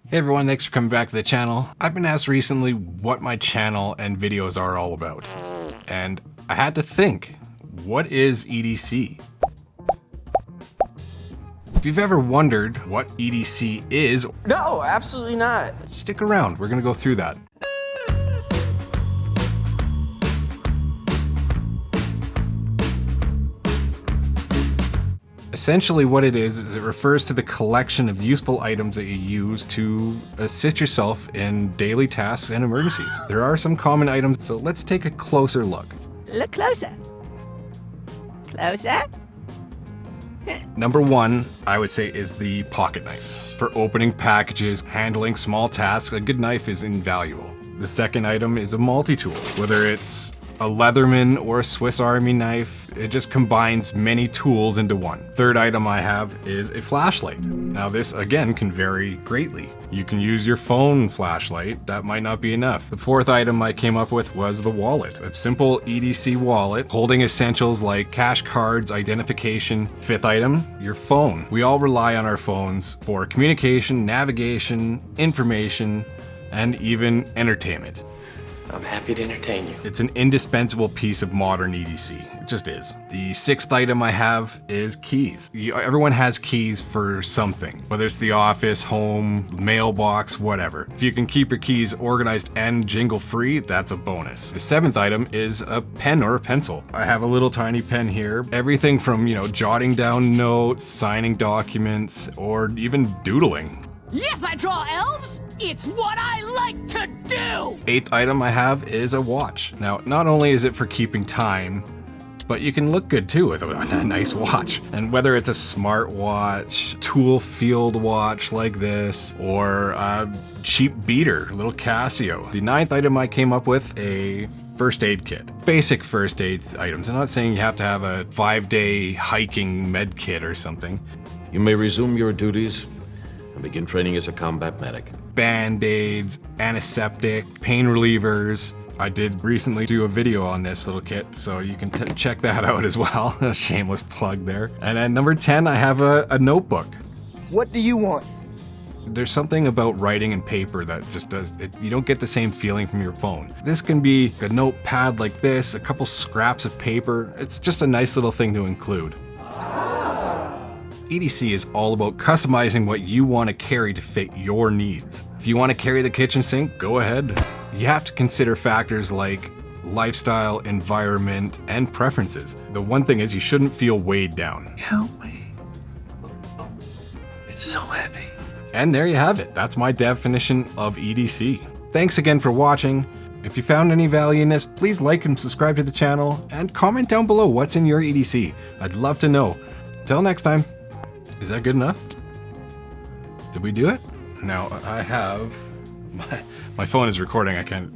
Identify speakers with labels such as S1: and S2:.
S1: Hey everyone, thanks for coming back to the channel. I've been asked recently what my channel and videos are all about. And I had to think, what is EDC? If you've ever wondered what EDC is,
S2: No, absolutely not.
S1: stick around, we're gonna go through that. Essentially what it is it refers to the collection of useful items that you use to assist yourself in daily tasks and emergencies. There are some common items, so let's take a closer look.
S3: Look closer. Closer?
S1: Number one, I would say, is the pocket knife. For opening packages, handling small tasks, a good knife is invaluable. The second item is a multi-tool. Whether it's a Leatherman or a Swiss Army knife, it just combines many tools into one. Third item I have is a flashlight. Now this again can vary greatly. You can use your phone flashlight, that might not be enough. The fourth item I came up with was the wallet. A simple EDC wallet holding essentials like cash cards, identification. Fifth item, your phone. We all rely on our phones for communication, navigation, information, and even entertainment.
S2: I'm happy to entertain you.
S1: It's an indispensable piece of modern EDC. It just is. The sixth item I have is keys. Everyone has keys for something, whether it's the office, home, mailbox, whatever. If you can keep your keys organized and jingle free, that's a bonus. The seventh item is a pen or a pencil. I have a little tiny pen here. Everything from, jotting down notes, signing documents, or even doodling.
S4: Yes, I draw elves! It's what I like to do!
S1: Eighth item I have is a watch. Now, not only is it for keeping time, but you can look good too with a nice watch. And whether it's a smart watch, tool field watch like this, or a cheap beater, a little Casio. The ninth item I came up with, a first aid kit. Basic first aid items. I'm not saying you have to have a 5-day hiking med kit or something.
S5: You may resume your duties and begin training as a combat medic.
S1: Band-aids, antiseptic, pain relievers. I did recently do a video on this little kit, so you can check that out as well. A shameless plug there. And then number 10, I have a notebook.
S2: What do you want?
S1: There's something about writing in paper that just does it. You don't get the same feeling from your phone. This can be a notepad like this, a couple scraps of paper. It's just a nice little thing to include. EDC is all about customizing what you want to carry to fit your needs. If you want to carry the kitchen sink, go ahead. You have to consider factors like lifestyle, environment, and preferences. The one thing is you shouldn't feel weighed down.
S2: Help me. It's so heavy.
S1: And there you have it. That's my definition of EDC. Thanks again for watching. If you found any value in this, please like and subscribe to the channel and comment down below what's in your EDC. I'd love to know. Till next time. Is that good enough? Did we do it? Now I have, my phone is recording, I can't.